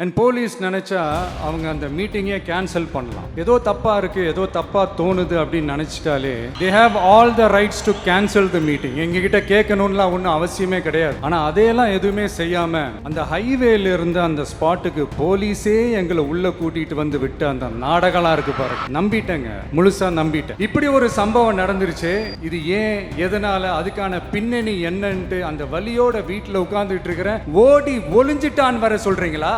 And police நினச்சா அவங்க அந்த மீட்டிங்கே கேன்சல் பண்ணலாம். ஏதோ தப்பாக இருக்குது, ஏதோ தப்பாக தோணுது அப்படின்னு நினச்சிட்டாலே they have all the rights to cancel the meeting. எங்ககிட்ட கேட்கணும்லாம் ஒன்றும் அவசியமே கிடையாது. ஆனால் அதையெல்லாம் எதுவுமே செய்யாமல் அந்த ஹைவேல இருந்து அந்த ஸ்பாட்டுக்கு போலீஸே எங்களை உள்ளே கூட்டிகிட்டு வந்து விட்டு அந்த நாடகம்லாம் இருக்கு பாருங்க. நம்பிட்டேங்க, முழுசாக நம்பிட்டேன். இப்படி ஒரு சம்பவம் நடந்துருச்சு. இது ஏன், எதனால, அதுக்கான பின்னணி என்னன்ட்டு அந்த வலியோட வீட்டில் உட்கார்ந்துட்டு இருக்கிறேன். ஓடி ஒளிஞ்சிட்டான் வர சொல்றீங்களா?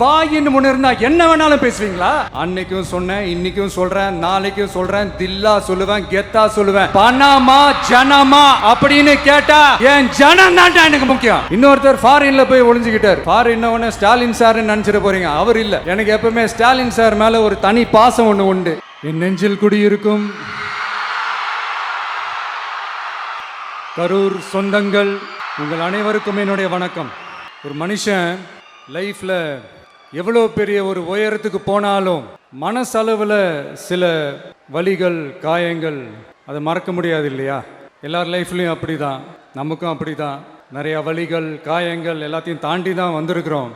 வாயின்னு முன்ன இருந்தா என்ன வேணாலும் பேசுவீங்களா? அன்னைக்கும் சொன்னேன், இன்னைக்கும் சொல்றேன், நாளைக்கும் சொல்றேன், தில்லா சொல்லுவேன், கெத்தா சொல்லுவேன். பணமா ஜனமா அப்படின்னு கேட்டா என் ஜனம் தான் எனக்கு முக்கியம். இன்னொருத்தர் ஃபாரின்ல போய் ஒளிஞ்சுக்கிட்டார். ஃபாரின் உடனே ஸ்டாலின் சார் நினைச்சிட்டு போறீங்க. அவர் இல்ல. எனக்கு எப்பவுமே ஸ்டாலின் சார் மேல ஒரு தனி பாசம் ஒண்ணு உண்டு. என் நெஞ்சில் குடியிருக்கும் கரூர் சொந்தங்கள், உங்கள் அனைவருக்கும் என்னுடைய வணக்கம். ஒரு மனுஷன் லைஃப்ல எவ்வளோ பெரிய ஒரு உயரத்துக்கு போனாலும் மனசளவில் சில வலிகள், காயங்கள் அதை மறக்க முடியாது இல்லையா? எல்லார் லைஃப்லையும் அப்படி தான், நமக்கும் அப்படி தான். நிறையா வலிகள், காயங்கள் எல்லாத்தையும் தாண்டி தான் வந்திருக்கிறோம்.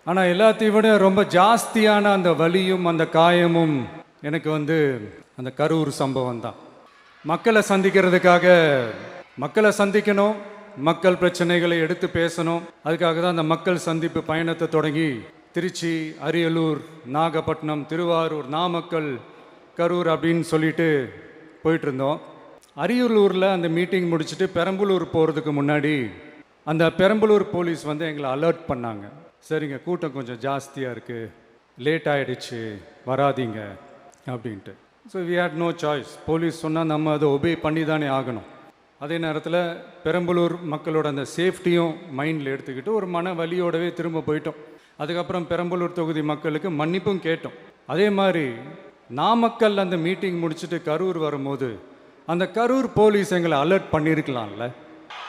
ஆனால் எல்லாத்தையும் விட ரொம்ப ஜாஸ்தியான அந்த வலியும் அந்த காயமும் எனக்கு அந்த கரூர் சம்பவம் தான். மக்களை சந்திக்கணும், மக்கள் பிரச்சனைகளை எடுத்து பேசணும். அதுக்காக தான் அந்த மக்கள் சந்திப்பு பயணத்தை தொடங்கி திருச்சி, அரியலூர், நாகப்பட்டினம், திருவாரூர், நாமக்கல், கரூர் அப்படின்னு சொல்லிட்டு போயிட்டு இருந்தோம். அரியலூரில் அந்த மீட்டிங் முடிச்சுட்டு பெரம்பலூர் போகிறதுக்கு முன்னாடி அந்த பெரம்பலூர் போலீஸ் எங்களை அலர்ட் பண்ணாங்க. சரிங்க, கூட்டம் கொஞ்சம் ஜாஸ்தியாக இருக்குது, லேட் ஆகிடுச்சு, வராதிங்க அப்படின்ட்டு. So we had no choice. Police சொன்னால் நம்ம அதை ஒபே பண்ணி தானே ஆகணும். அதே நேரத்தில் பெரம்பலூர் மக்களோட அந்த சேஃப்டியும் மைண்டில் எடுத்துக்கிட்டு ஒரு மன வலியோடவே திரும்ப போயிட்டோம். அதுக்கப்புறம் பெரம்பலூர் தொகுதி மக்களுக்கு மன்னிப்பும் கேட்டோம். அதே மாதிரி நாமக்கல் அந்த மீட்டிங் முடிச்சுட்டு கரூர் வரும்போது அந்த கரூர் போலீஸ் எங்களை அலர்ட் பண்ணியிருக்கலாம்ல.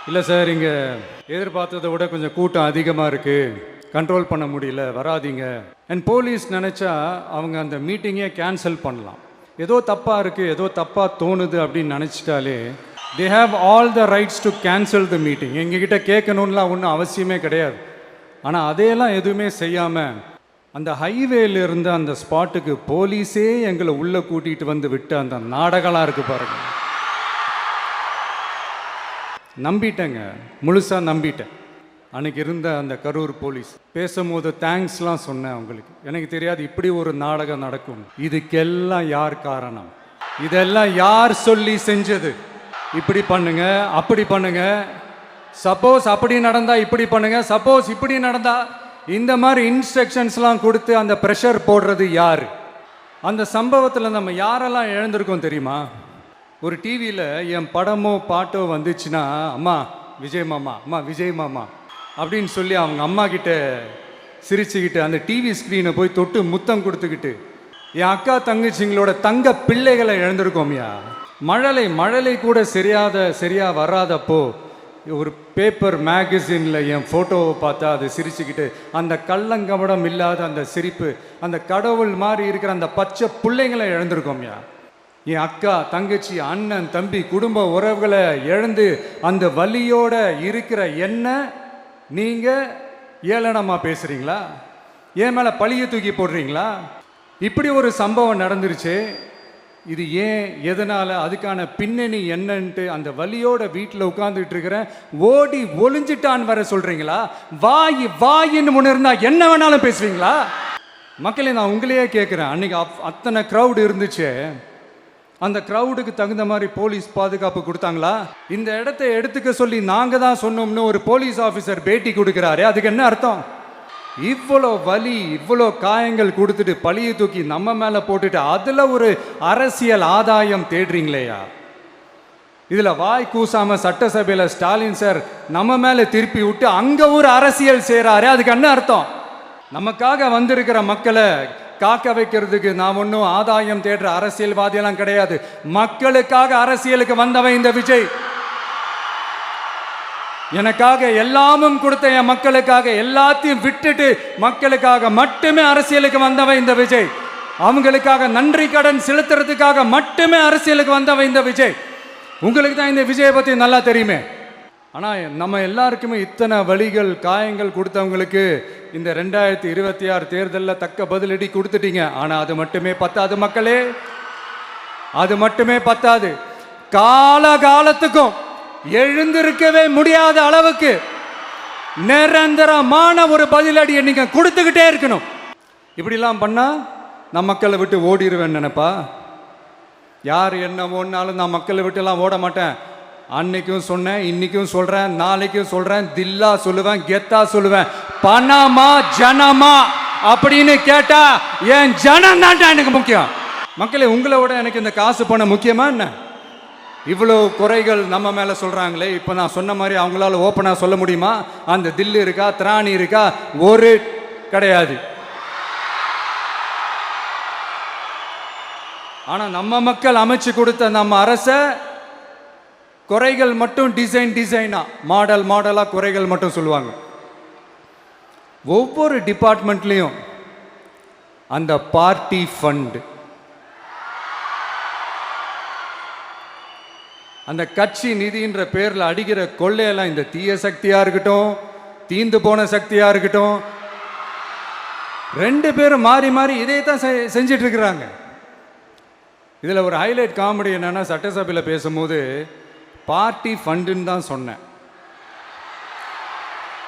இல்லை சார், இங்கே எதிர்பார்த்ததை விட கொஞ்சம் கூட்டம் அதிகமாக இருக்குது, கண்ட்ரோல் பண்ண முடியல, வராதிங்க. அண்ட் போலீஸ் நினச்சா அவங்க அந்த மீட்டிங்கே கேன்சல் பண்ணலாம். ஏதோ தப்பாக இருக்குது, ஏதோ தப்பாக தோணுது அப்படின்னு நினச்சிட்டாலே they have all the rights to cancel the meeting. எங்ககிட்ட கேட்கணும்லாம் ஒன்றும் அவசியமே கிடையாது. ஆனால் அதையெல்லாம் எதுவுமே செய்யாமல் அந்த ஹைவேல இருந்து அந்த ஸ்பாட்டுக்கு போலீஸே எங்களை உள்ளே கூட்டிகிட்டு வந்து விட்டு அந்த நாடகம்லாம் இருக்கு பாருங்க. நம்பிட்டேங்க, முழுசாக நம்பிட்டேன். அன்னைக்கு இருந்த அந்த கரூர் போலீஸ் பேசும்போது தேங்க்ஸ்லாம் சொன்னேன் அவங்களுக்கு. எனக்கு தெரியாது இப்படி ஒரு நாடகம் நடக்கும். இதுக்கெல்லாம் யார் காரணம்? இதெல்லாம் யார் சொல்லி செஞ்சது? இப்படி பண்ணுங்க, அப்படி பண்ணுங்க, சப்போஸ் அப்படி நடந்தா இப்படி பண்ணுங்க, சப்போஸ் இப்படி நடந்தா இந்த மாதிரி இன்ஸ்ட்ரக்ஷன்ஸ்லாம் கொடுத்து அந்த ப்ரெஷர் போடுறது யார்? அந்த சம்பவத்தில் நம்ம யாரெல்லாம் இழந்திருக்கோம் தெரியுமா? ஒரு டிவியில் என் படமோ பாட்டோ வந்துச்சுன்னா, அம்மா விஜய் மாமா, அம்மா விஜய் மாமா அப்படின்னு சொல்லி அவங்க அம்மா கிட்ட சிரிச்சுக்கிட்டு அந்த டிவி ஸ்க்ரீனை போய் தொட்டு முத்தம் கொடுத்துக்கிட்டு என் அக்கா தங்கச்சிங்களோட தங்க பிள்ளைகளை இழந்திருக்கோம்யா. மழலை கூட சரியா வராதப்போ ஒரு பேப்பர் மேகசினில் என் ஃபோட்டோவை பார்த்தா அதை சிரிச்சுக்கிட்டு அந்த கள்ளங்கபடம் இல்லாத அந்த சிரிப்பு, அந்த கடவுள் மாதிரி இருக்கிற அந்த பச்சை பிள்ளைங்களை இழந்திருக்கோம்யா. என் அக்கா, தங்கச்சி, அண்ணன், தம்பி, குடும்ப உறவுகளை இழந்து அந்த வலியோட இருக்கிற என்ன நீங்கள் ஏளனமாக பேசுகிறீங்களா? என் மேலே பழியை தூக்கி போடுறீங்களா? இப்படி ஒரு சம்பவம் நடந்துருச்சு. இது ஏன், எதனால, அதுக்கான பின்னணி என்னன்ட்டு அந்த வலியோட வீட்டில் உட்கார்ந்துட்டு இருக்கிறேன். ஓடி ஒளிஞ்சிட்டான் வர சொல்றீங்களா? வாயின்னு முன்ன இருந்தா என்ன வேணாலும் பேசுவீங்களா? மக்களே, நான் உங்களையே கேட்குறேன். அன்னைக்கு அத்தனை க்ரௌடு இருந்துச்சு. அந்த க்ரௌடுக்கு தகுந்த மாதிரி போலீஸ் பாதுகாப்பு கொடுத்தாங்களா? இந்த இடத்தை எடுத்துக்க சொல்லி நாங்கள் தான் சொன்னோம்னு ஒரு போலீஸ் ஆஃபீஸர் பேட்டி கொடுக்குறாரு. அதுக்கு என்ன அர்த்தம்? இவ்வளோ வலி, இவ்வளோ காயங்கள் கொடுத்துட்டு பழியை தூக்கி நம்ம மேலே போட்டுட்டு அதில் ஒரு அரசியல் ஆதாயம் தேடுறீங்களேயா? இதில் வாய் கூசாமல் சட்டசபையில் ஸ்டாலின் சார் நம்ம மேலே திருப்பி விட்டு அங்கே ஒரு அரசியல் செய்கிறாரு. அதுக்கு என்ன அர்த்தம்? நமக்காக வந்திருக்கிற மக்களை காக்க வைக்கிறதுக்கு நான் ஒன்றும் ஆதாயம் தேடுற அரசியல்வாதியெல்லாம் கிடையாது. மக்களுக்காக அரசியலுக்கு வந்தவன் இந்த விஜய். எனக்காக எல்லாமும் கொடுத்த என் மக்களுக்காக எல்லாத்தையும் விட்டுட்டு மக்களுக்காக மட்டுமே அரசியலுக்கு வந்தவன் இந்த விஜய். அவங்களுக்காக நன்றி கடன் செலுத்துறதுக்காக மட்டுமே அரசியலுக்கு வந்தவன் இந்த விஜய். உங்களுக்கு தான் இந்த விஜயை பற்றி நல்லா தெரியுமே. ஆனால் நம்ம எல்லாருக்குமே இத்தனை வலிகள் காயங்கள் கொடுத்தவங்களுக்கு இந்த 2026 தேர்தலில் தக்க பதிலடி கொடுத்துட்டீங்க. ஆனால் அது மட்டுமே பத்தாது மக்களே, அது மட்டுமே பத்தாது. காலகாலத்துக்கும் எழுந்திருக்கவே முடியாத அளவுக்கு நிரந்தரமான ஒரு பதிலடியை நீங்க கொடுத்துக்கிட்டே இருக்கணும். இப்படிலாம் பண்ணா நான் மக்களை விட்டு ஓடிடுவேன் நினைப்பா? யார் என்ன ஓடினாலும் நான் மக்களை விட்டு எல்லாம் ஓட மாட்டேன். அன்னைக்கும் சொன்னேன், இன்னைக்கும் சொல்றேன், நாளைக்கும் சொல்றேன், தில்லா சொல்லுவேன், கெத்தா சொல்லுவேன். பணமா ஜனமா அப்படின்னு கேட்டா என் ஜனம் தான் எனக்கு முக்கியம். மக்களே, உங்களை விட எனக்கு இந்த காசு பணம் முக்கியமா என்ன? இவ்வளோ குறைகள் நம்ம மேலே சொல்கிறாங்களே, இப்போ நான் சொன்ன மாதிரி அவங்களால ஓப்பனாக சொல்ல முடியுமா? அந்த தில்லு இருக்கா, திராணி இருக்கா? ஒரு கிடையாது. ஆனால் நம்ம மக்கள் அமைச்சு கொடுத்த நம்ம அரசை குறைகள் மட்டும் டிசைனா மாடலாக குறைகள் மட்டும் சொல்லுவாங்க. ஒவ்வொரு டிபார்ட்மெண்ட்லேயும் அந்த பார்ட்டி ஃபண்ட், அந்த கட்சி நிதின்ற பேரில் அடிக்கிற கொள்ளையெல்லாம் இந்த தீய சக்தியாக இருக்கட்டும், தீந்து போன சக்தியாக இருக்கட்டும், ரெண்டு பேரும் மாறி மாறி இதே தான் செஞ்சிட்டு இருக்கிறாங்க. இதில் ஒரு ஹைலைட் காமெடி என்னன்னா, சட்டசபையில் பேசும்போது பார்ட்டி ஃபண்டுன்னு தான் சொன்னேன்.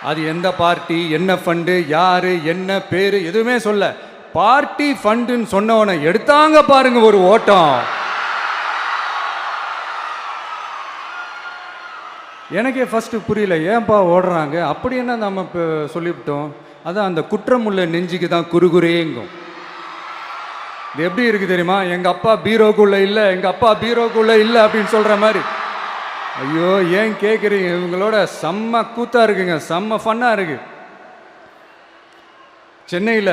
அது எந்த பார்ட்டி, என்ன ஃபண்டு, யாரு, என்ன பேரு, எதுவுமே சொல்ல. பார்ட்டி ஃபண்டுன்னு சொன்னவனை எடுத்தாங்க பாருங்க ஒரு ஓட்டம். எனக்கே ஃபஸ்ட்டு புரியல, ஏன்பா ஓடுறாங்க? அப்படி என்ன நம்ம இப்போ சொல்லிவிட்டோம்? அதான் அந்த குற்றமுள்ள நெஞ்சுக்கு தான் குறுகுறேங்கும். இது எப்படி இருக்குது தெரியுமா? எங்கள் அப்பா பீரோக்குள்ளே இல்லை, எங்கள் அப்பா பீரோக்குள்ளே இல்லை அப்படின்னு சொல்கிற மாதிரி. ஐயோ, ஏன் கேட்குறீங்க? இவங்களோட செம்ம கூத்தாக இருக்குங்க, செம்ம ஃபன்னாக இருக்குது. சென்னையில்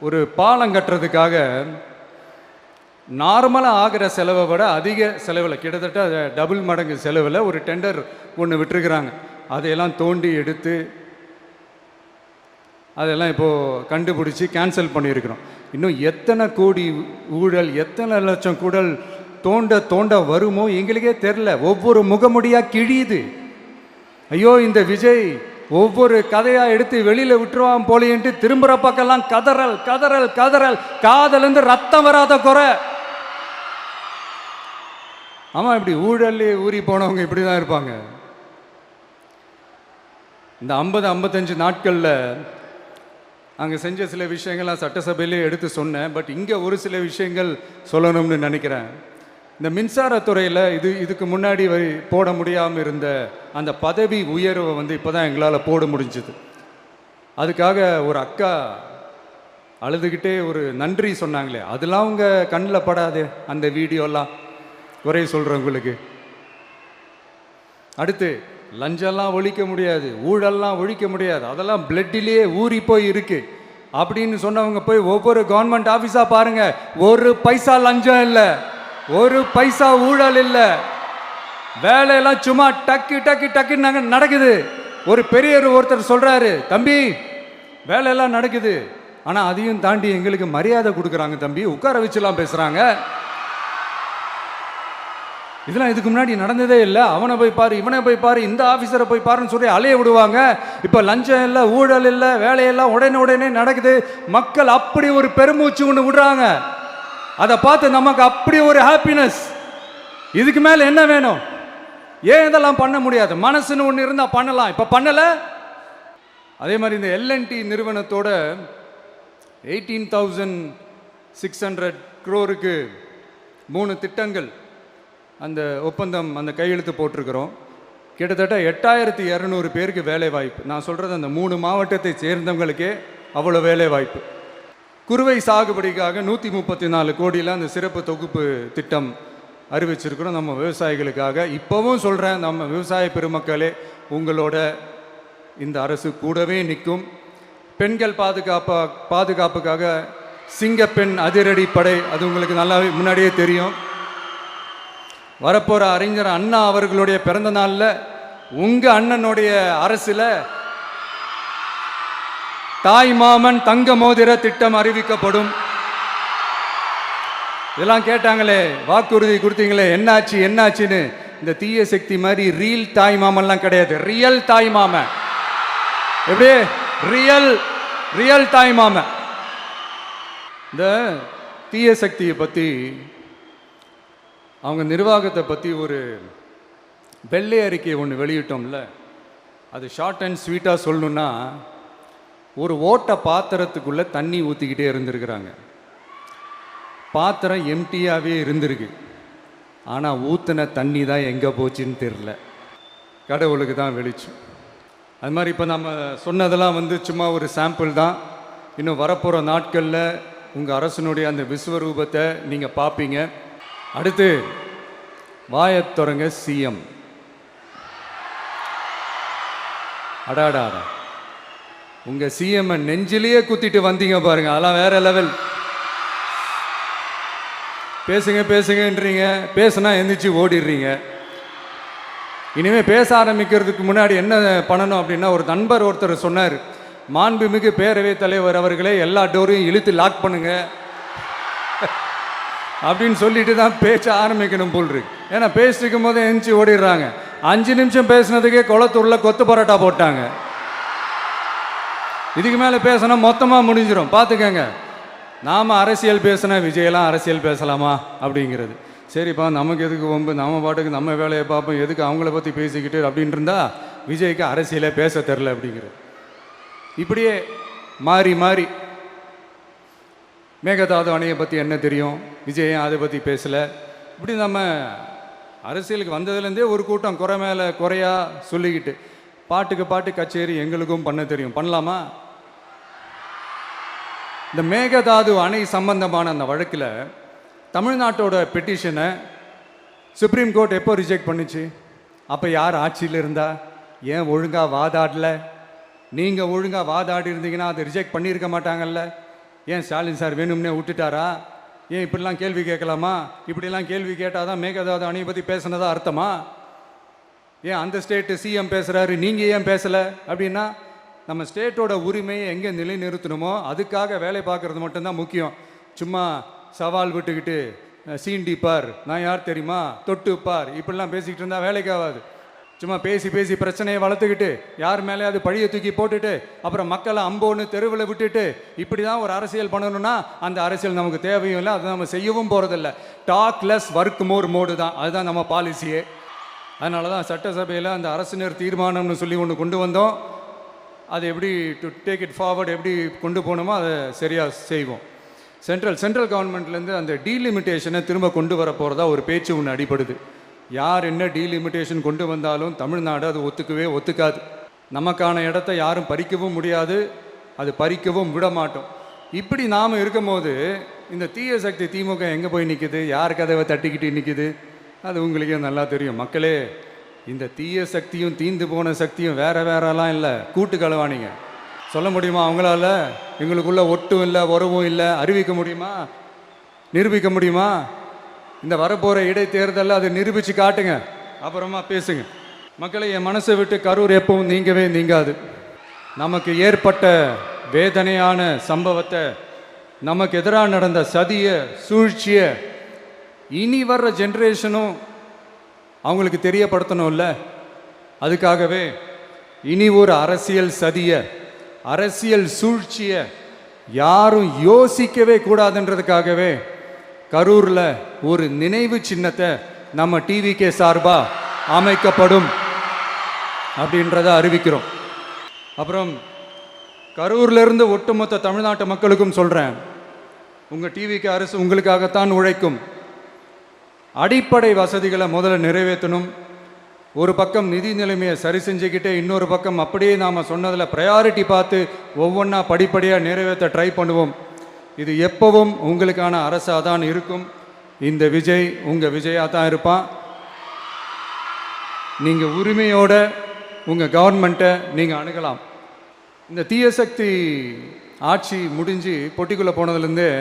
ஒரு பாலம் கட்டுறதுக்காக நார்மலாக ஆகிற செலவை விட அதிக செலவில், கிட்டத்தட்ட டபுள் மடங்கு செலவில் ஒரு டெண்டர் ஒன்று விட்டுருக்குறாங்க. அதையெல்லாம் தோண்டி எடுத்து அதெல்லாம் இப்போது கண்டுபிடிச்சி கேன்சல் பண்ணியிருக்கிறோம். இன்னும் எத்தனை கோடி ஊழல், எத்தனை லட்சம் கூடல் தோண்ட வருமோ எங்களுக்கே தெரில. ஒவ்வொரு முகமுடியாக கிழியுது. ஐயோ, இந்த விஜய் ஒவ்வொரு கதையாக எடுத்து வெளியில் விட்டுருவான் போலேன்ட்டு திரும்புகிற பக்கம்லாம் கதறல் கதறல் கதறல், காதலேருந்து ரத்தம் வராத குறை. ஆமாம், இப்படி ஊழல்லே ஊறி போனவங்க இப்படி தான் இருப்பாங்க. இந்த 50-55 நாட்களில் அங்கே செஞ்ச சில விஷயங்கள்லாம் சட்டசபையிலே எடுத்து சொன்னேன். பட் இங்கே ஒரு சில விஷயங்கள் சொல்லணும்னு நினைக்கிறேன். இந்த மின்சாரத்துறையில் இதுக்கு முன்னாடி போட முடியாமல் இருந்த அந்த பதவி உயர்வை இப்போ தான் எங்களால் போட முடிஞ்சுது. அதுக்காக ஒரு அக்கா அழுதுகிட்டே ஒரு நன்றி சொன்னாங்களே, அதெல்லாம் அவங்க கண்ணில் படாதே அந்த வீடியோலாம், குறை சொல்கிறவங்களுக்கு. அடுத்து லஞ்சம்லாம் ஒழிக்க முடியாது, ஊழல்லாம் ஒழிக்க முடியாது, அதெல்லாம் பிளட்டிலேயே ஊறி போய் இருக்கு அப்படின்னு சொன்னவங்க போய் ஒவ்வொரு கவர்மெண்ட் ஆஃபீஸாக பாருங்க, ஒரு பைசா லஞ்சம் இல்லை, ஒரு பைசா ஊழல் இல்லை, வேலையெல்லாம் சும்மா டக்கு டக்கு டக்குன்னு நடக்குது. ஒரு பெரியவர் ஒருத்தர் சொல்றாரு, தம்பி வேலையெல்லாம் நடக்குது, ஆனால் அதையும் தாண்டி எங்களுக்கு மரியாதை கொடுக்குறாங்க தம்பி, உட்கார வச்சுலாம் பேசுகிறாங்க. இதெல்லாம் இதுக்கு முன்னாடி நடந்ததே இல்லை. அவனை போய் பாரு, இவனை போய் பாரு, இந்த ஆஃபீஸரை போய் பாருன்னு சொல்லி அலைய விடுவாங்க. இப்போ லஞ்சம் இல்லை, ஊழல் இல்லை, வேலையெல்லாம் உடனே நடக்குது. மக்கள் அப்படி ஒரு பெருமூச்சு ஒன்று விடுறாங்க. அதை பார்த்து நமக்கு அப்படி ஒரு ஹாப்பினஸ். இதுக்கு மேலே என்ன வேணும்? ஏன் இதெல்லாம் பண்ண முடியாது? மனசுன்னு ஒன்று இருந்தால் பண்ணலாம், இப்போ பண்ணலை. அதே மாதிரி இந்த எல்என்டி நிறுவனத்தோட 18,600 crore 3 திட்டங்கள் அந்த ஒப்பந்தம், அந்த கையெழுத்து போட்டிருக்கிறோம். கிட்டத்தட்ட 8,200 பேருக்கு வேலை வாய்ப்பு. நான் சொல்கிறது அந்த 3 மாவட்டத்தை சேர்ந்தவங்களுக்கே அவ்வளோ வேலை வாய்ப்பு. குறுவை சாகுபடிக்காக 134 கோடியில் அந்த சிறப்பு தொகுப்பு திட்டம் அறிவிச்சிருக்கிறோம் நம்ம விவசாயிகளுக்காக. இப்போவும் சொல்கிறேன், நம்ம விவசாய பெருமக்களே, உங்களோட இந்த அரசு கூடவே நிற்கும். பெண்கள் பாதுகாப்புக்காக சிங்கப்பெண் அதிரடி படை, அது உங்களுக்கு நல்லாவே முன்னாடியே தெரியும். வரப்போகிற அறிஞர் அண்ணா அவர்களுடைய பிறந்த நாளில் உங்கள் அண்ணனுடைய அரசில் தாய் மாமன் தங்க மோதிர திட்டம் அறிவிக்கப்படும். இதெல்லாம் கேட்டாங்களே, வாக்குறுதி கொடுத்தீங்களே, என்னாச்சுன்னு இந்த தீய சக்தி மாதிரி ரீல் தாய் மாமன்லாம் கிடையாது, ரியல் தாய் மாமன். எப்படி ரியல் ரியல் தாய் மாமன். இந்த தீய சக்தியை பற்றி அவங்க நிர்வாகத்தை பற்றி ஒரு வெள்ளை அறிக்கை ஒன்று வெளியிட்டோம்ல, அது ஷார்ட் அண்ட் ஸ்வீட்டாக சொல்லணுன்னா, ஒரு ஓட்ட பாத்திரத்துக்குள்ளே தண்ணி ஊற்றிக்கிட்டே இருந்திருக்கிறாங்க. பாத்திரம் எம்டியாகவே இருந்திருக்கு, ஆனால் ஊற்றின தண்ணி தான் எங்கே போச்சுன்னு தெரில, கடவுளுக்கு தான் வெளிச்சம். அது மாதிரி இப்போ நம்ம சொன்னதெல்லாம் சும்மா ஒரு சாம்பிள் தான். இன்னும் வரப்போகிற நாட்களில் உங்கள் அரசனுடைய அந்த விஸ்வரூபத்தை நீங்கள் பார்ப்பீங்க. அடுத்து வாயத்துறங்க சிஎம். அடாடாடா, உங்கள் சிஎம் நெஞ்சிலேயே குத்திட்டு வந்தீங்க பாருங்க, அதெல்லாம் வேற லெவல். பேசுங்க பேசுங்கன்றீங்க, பேசுனா எந்திரிச்சு ஓடிடுறீங்க. இனிமேல் பேச ஆரம்பிக்கிறதுக்கு முன்னாடி என்ன பண்ணணும் அப்படின்னா, ஒரு நண்பர் ஒருத்தர் சொன்னார், மாண்புமிகு பேரவைத் தலைவர் அவர்களே எல்லா டோரையும் இழுத்து லாக் பண்ணுங்க அப்படின்னு சொல்லிட்டு தான் பேச ஆரம்பிக்கணும் போல் இருக்கு. ஏன்னா பேசிட்டு இருக்கும் போது எந்திரிச்சு ஓடிடுறாங்க. 5 நிமிஷம் பேசுனதுக்கே குளத்தூரில் கொத்து பரோட்டா போட்டாங்க. இதுக்கு மேலே பேசினா மொத்தமாக முடிஞ்சிடும், பார்த்துக்கங்க. நாம் அரசியல் பேசினா விஜயெல்லாம் அரசியல் பேசலாமா அப்படிங்கிறது. சரிப்பா, நமக்கு எதுக்கு வம்பு, நம்ம பாட்டுக்கு நம்ம வேலையை பார்ப்போம், எதுக்கு அவங்கள பற்றி பேசிக்கிட்டு அப்படின்னு இருந்தால் விஜய்க்கு அரசியலே பேச தெரில அப்படிங்கிறது. இப்படியே மாறி மாறி மேகதாது அணையை பற்றி என்ன தெரியும், விஜயம் அதை பற்றி பேசலை. இப்படி நம்ம அரசியலுக்கு வந்ததுலேருந்தே ஒரு கூட்டம் குறை மேலே குறையா சொல்லிக்கிட்டு, பாட்டுக்கு பாட்டு கச்சேரி எங்களுக்கும் பண்ண தெரியும், பண்ணலாமா? இந்த மேகதாது அணை சம்பந்தமான அந்த வழக்கில் தமிழ்நாட்டோட பெட்டிஷனை சுப்ரீம் கோர்ட் எப்போ ரிஜெக்ட் பண்ணுச்சு? அப்போ யார் ஆட்சியில் இருந்தா? ஏன் ஒழுங்காக வாதாடல? நீங்கள் ஒழுங்காக வாதாடி இருந்தீங்கன்னா அதை ரிஜெக்ட் பண்ணியிருக்க மாட்டாங்கல்ல. ஏன் ஸ்டாலின் சார் வேணும்னே விட்டுட்டாரா? ஏன் இப்படிலாம் கேள்வி கேட்கலாமா? இப்படிலாம் கேள்வி கேட்டால் தான் மேகதாது அணையை பற்றி பேசுனதா அர்த்தமா? ஏன் அந்த ஸ்டேட்டு சிஎம் பேசுகிறாரு, நீங்கள் ஏன் பேசலை அப்படின்னா, நம்ம ஸ்டேட்டோட உரிமையை எங்கே நிலைநிறுத்தணுமோ அதுக்காக வேலை பார்க்குறது மட்டும்தான் முக்கியம். சும்மா சவால் விட்டுக்கிட்டு சீண்டிப்பார், நான் யார் தெரியுமா, தொட்டுப்பார், இப்படிலாம் பேசிக்கிட்டு இருந்தால் வேலைக்கு ஆகாது. சும்மா பேசி பேசி பிரச்சனையை வளர்த்துக்கிட்டு யார் மேலே அது பழியை தூக்கி போட்டுட்டு அப்புறம் மக்களை அம்போன்னு தெருவில் விட்டுட்டு இப்படி தான் ஒரு அரசியல் பண்ணணும்னா அந்த அரசியல் நமக்கு தேவையும் இல்லை, அதை நம்ம செய்யவும் போகிறதில்ல. Talk less work more mode தான், அதுதான் நம்ம பாலிசியே. அதனால தான் சட்டசபையில் அந்த அரசினர் தீர்மானம்னு சொல்லி ஒன்று கொண்டு வந்தோம். அது எப்படி டு டேக் இட் ஃபார்வர்ட் எப்படி கொண்டு போகணுமோ அதை சரியாக செய்வோம். சென்ட்ரல் கவர்மெண்ட்லேருந்து அந்த டீலிமிட்டேஷனை திரும்ப கொண்டு வர போகிறதா ஒரு பேச்சு ஒன்று அடிப்படுது. யார் என்ன டீலிமிட்டேஷன் கொண்டு வந்தாலும் தமிழ்நாடு அது ஒத்துக்காது. நமக்கான இடத்த யாரும் பறிக்கவும் முடியாது, அது பறிக்கவும் விட மாட்டோம். இப்படி நாம் இருக்கும்போது இந்த தீய சக்தி திமுக எங்கே போய் நிற்குது, யார் கதவை தட்டிக்கிட்டு நிற்குது, அது உங்களுக்கே நல்லா தெரியும். மக்களே, இந்த தீய சக்தியும் தீந்து போன சக்தியும் வேறலாம் இல்லை, கூட்டு கலவானிங்க. சொல்ல முடியுமா அவங்களால? எங்களுக்குள்ள ஒட்டும் இல்லை, உறவும் இல்லை, அறிவிக்க முடியுமா, நிரூபிக்க முடியுமா? இந்த வரப்போகிற இடைத்தேர்தலில் அதை நிரூபித்து காட்டுங்க, அப்புறமா பேசுங்க. மக்களை, என் மனசை விட்டு கரூர் எப்பவும் நீங்கவே நீங்காது. நமக்கு ஏற்பட்ட வேதனையான சம்பவத்தை, நமக்கு எதிராக நடந்த சதியை சூழ்ச்சியை இனி வர்ற ஜென்ரேஷனும் அவங்களுக்கு தெரியப்படுத்தணும்ல. அதுக்காகவே இனி ஒரு அரசியல் சதியை, அரசியல் சூழ்ச்சியை யாரும் யோசிக்கவே கூடாதுன்றதுக்காகவே கரூரில் ஒரு நினைவு சின்னத்தை நம்ம டிவிகே சார்பாக அமைக்கப்படும் அப்படின்றத அறிவிக்கிறோம். அப்புறம் கரூர்லேருந்து ஒட்டுமொத்த தமிழ்நாட்டு மக்களுக்கும் சொல்கிறேன், உங்கள் டிவிகே அரசு உங்களுக்காகத்தான் உழைக்கும். அடிப்படை வசதிகளை முதல்ல நிறைவேற்றணும். ஒரு பக்கம் நிதி நிலைமையை சரி செஞ்சுக்கிட்டே, இன்னொரு பக்கம் அப்படியே நாம் சொன்னதில் ப்ரையாரிட்டி பார்த்து ஒவ்வொன்றா படிப்படியாக நிறைவேற்ற ட்ரை பண்ணுவோம். இது எப்பவும் உங்களுக்கான அரசாக தான் இருக்கும். இந்த விஜய் உங்கள் விஜயாக தான் இருப்பான். நீங்கள் உரிமையோட உங்கள் கவர்மெண்ட்டை நீங்கள் அணுகலாம். இந்த தீயசக்தி ஆட்சி முடிஞ்சு பொட்டிக்குள்ளே போனதுலேருந்தே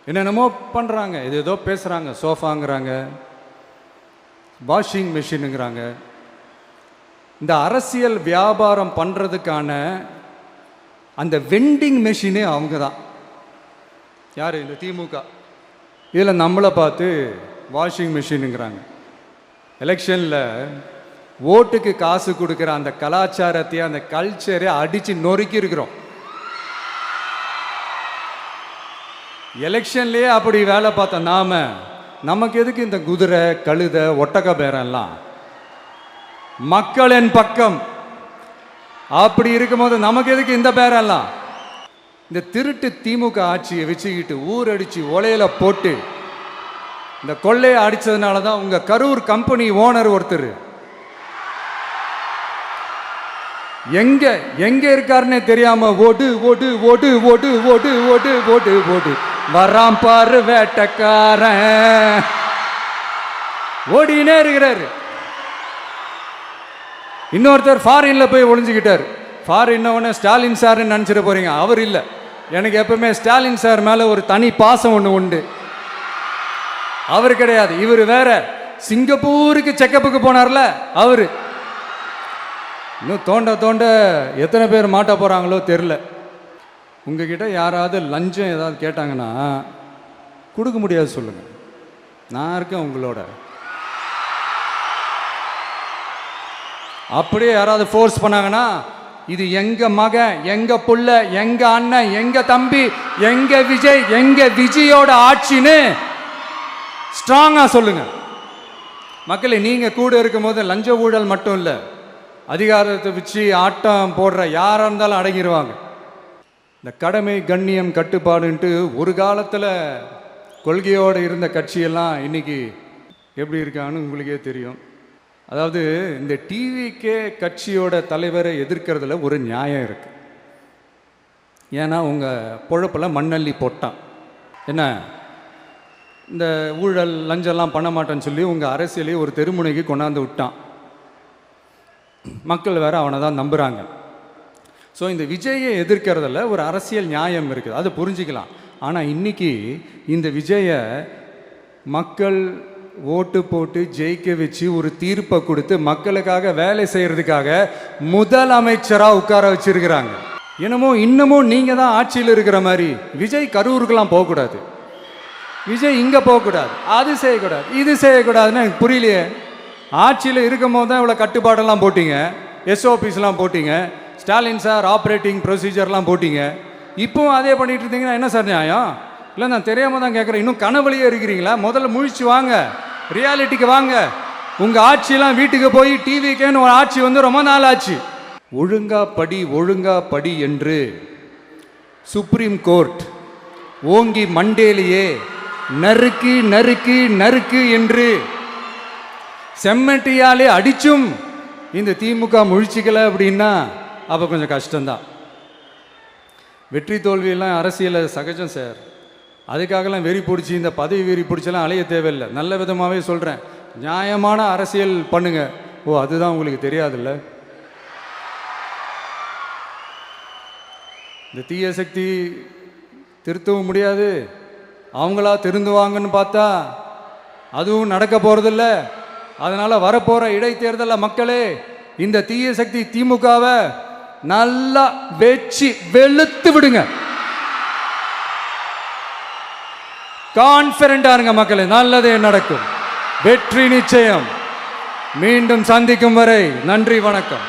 என்னென்னமோ பண்ணுறாங்க, இது ஏதோ பேசுகிறாங்க, சோஃபாங்கிறாங்க, வாஷிங் மிஷினுங்கிறாங்க. இந்த அரசியல் வியாபாரம் பண்ணுறதுக்கான அந்த வெண்டிங் மெஷினே அவங்க தான். யார்? இந்த திமுக. இதில் நம்மளை பார்த்து வாஷிங் மிஷினுங்கிறாங்க. எலெக்ஷனில் ஓட்டுக்கு காசு கொடுக்குற அந்த கலாச்சாரத்தை, அந்த கல்ச்சரை அடித்து நொறுக்கி இருக்கிறோம். எலெக்ஷன்லேயே அப்படி வேலை பார்த்த நமக்கு எதுக்கு இந்த குதிரை, கழுதை, ஒட்டக பேரெல்லாம்? மக்களின் பக்கம் அப்படி இருக்கும்போது நமக்கு எதுக்கு இந்த பேரெல்லாம்? இந்த திருட்டு திமுக ஆட்சியை வச்சுக்கிட்டு ஊரடிச்சு ஒலையில போட்டு இந்த கொள்ளையை அடிச்சதுனால தான் உங்க கரூர் கம்பெனி ஓனர் ஒருத்தர் எங்க எங்க இருக்காருன்னே தெரியாம ஓடு ஓடு ஓடு ஓடு ஓடு ஓடு ஓடு ஓடு வராம் பாரு வேட்டக்காரன் ஓடினே இருக்கிறாரு. இன்னொருத்தர் ஃபாரின்ல போய் ஒளிஞ்சுக்கிட்டார். ஃபாரின் ஸ்டாலின் சார்ன்னு நினச்சிட போறீங்க. அவர் இல்லை. எனக்கு எப்பவுமே ஸ்டாலின் சார் மேல ஒரு தனி பாசம் ஒன்று உண்டு. அவர் கிடையாது, இவர் வேற. சிங்கப்பூருக்கு செக்கப்புக்கு போனார்ல அவரு. இன்னும் தோண்ட தோண்ட எத்தனை பேர் மாட்ட போறாங்களோ தெரில. உங்ககிட்ட யாராவது லஞ்சம் ஏதாவது கேட்டாங்கன்னா கொடுக்க முடியாது சொல்லுங்க, நான் இருக்கேன் உங்களோட. அப்படியே யாராவது ஃபோர்ஸ் பண்ணாங்கன்னா இது எங்க மகன், எங்க புள்ள, எங்க அண்ணன், எங்க தம்பி, எங்க விஜய், எங்க விஜயோட ஆட்சின்னு ஸ்ட்ராங்கா சொல்லுங்க. மக்களை நீங்க கூட இருக்கும் போது லஞ்ச ஊழல் மட்டும் இல்லை, அதிகாரத்தை வச்சு ஆட்டம் போடுற யாரா இருந்தாலும் அடங்கிடுவாங்க. இந்த கடமை, கண்ணியம், கட்டுப்பாடுன்ட்டு ஒரு காலத்தில் கொள்கையோடு இருந்த கட்சியெல்லாம் இன்னைக்கு எப்படி இருக்கான்னு உங்களுக்கே தெரியும். அதாவது இந்த டிவிக்கே கட்சியோட தலைவரை எதிர்க்கிறதுல ஒரு நியாயம் இருக்கு. ஏன்னா உங்கள் பொழப்பில் மண்ணள்ளி போட்டான். என்ன இந்த ஊழல் லஞ்சம்லாம் பண்ண மாட்டேன்னு சொல்லி உங்கள் அரசியலையே ஒரு தெருமுனைக்கு கொண்டாந்து விட்டான். மக்கள் வேற அவனை தான் நம்புகிறாங்க. ஸோ இந்த விஜயை எதிர்க்கிறதுல ஒரு அரசியல் நியாயம் இருக்குது, அதை புரிஞ்சுக்கலாம். ஆனால் இன்னைக்கு இந்த விஜயை மக்கள் ஓட்டு போட்டு ஜெயிக்க வச்சு ஒரு தீர்ப்பை கொடுத்து மக்களுக்காக வேலை செய்யறதுக்காக முதலமைச்சராக உட்கார வச்சிருக்கிறாங்க. என்னமோ இன்னமும் நீங்க தான் ஆட்சியில் இருக்கிற மாதிரி. விஜய் கரூருக்கெல்லாம் போகக்கூடாது, விஜய் இங்கே போகக்கூடாது, அது செய்யக்கூடாது, இது செய்யக்கூடாதுன்னு எனக்கு புரியலையே. ஆட்சியில் இருக்கும் போது தான் இவ்வளோ கட்டுப்பாடெல்லாம் போட்டீங்க, எஸ்ஓபிஸ்லாம் போட்டீங்க, ஸ்டாலின் சார் ஆப்ரேட்டிங் ப்ரொசீஜர்லாம் போட்டீங்க. இப்போவும் அதே பண்ணிட்டு இருந்தீங்கன்னா என்ன சார் நியாயம்? இல்லை, நான் தெரியாமல் தான் கேட்குறேன். இன்னும் கனவுலையே இருக்கிறீங்களா? முதல்ல முழிச்சு வாங்க, ரியாலிட்டிக்கு வாங்க. உங்கள் ஆட்சியெல்லாம் வீட்டுக்கு போய் டிவிக்கேன்னு ஒரு ஆட்சி வந்து ரொம்ப நாள் ஆச்சு. ஒழுங்கா படி என்று சுப்ரீம் கோர்ட் ஓங்கி மண்டேலியே நறுக்கு நறுக்கு நறுக்கு என்று செம்மட்டியாலே அடிச்சும் இந்த திமுக முழிச்சிக்கல அப்படின்னா அப்போ கொஞ்சம் கஷ்டம்தான். வெற்றி தோல்வியெல்லாம் அரசியல் சகஜம் சார். அதுக்காகலாம் வெறி பிடிச்சி இந்த பதவி வெறி பிடிச்செல்லாம் அலைய தேவையில்லை. நல்ல விதமாகவே சொல்கிறேன், நியாயமான அரசியல் பண்ணுங்க. ஓ, அதுதான் உங்களுக்கு தெரியாதுல்ல. இந்த தீய சக்தி திருத்தவும் முடியாது, அவங்களா திருந்துவாங்கன்னு பார்த்தா அதுவும் நடக்க போகிறதில்ல. அதனால் வரப்போகிற இடைத்தேர்தலில் மக்களே இந்த தீய சக்தி திமுகவை நல்லா வெச்சு வெளுத்து விடுங்க. கான்ஃபிடண்டா இருங்க மக்களே, நல்லதே நடக்கும், வெற்றி நிச்சயம். மீண்டும் சந்திக்கும் வரை நன்றி, வணக்கம்.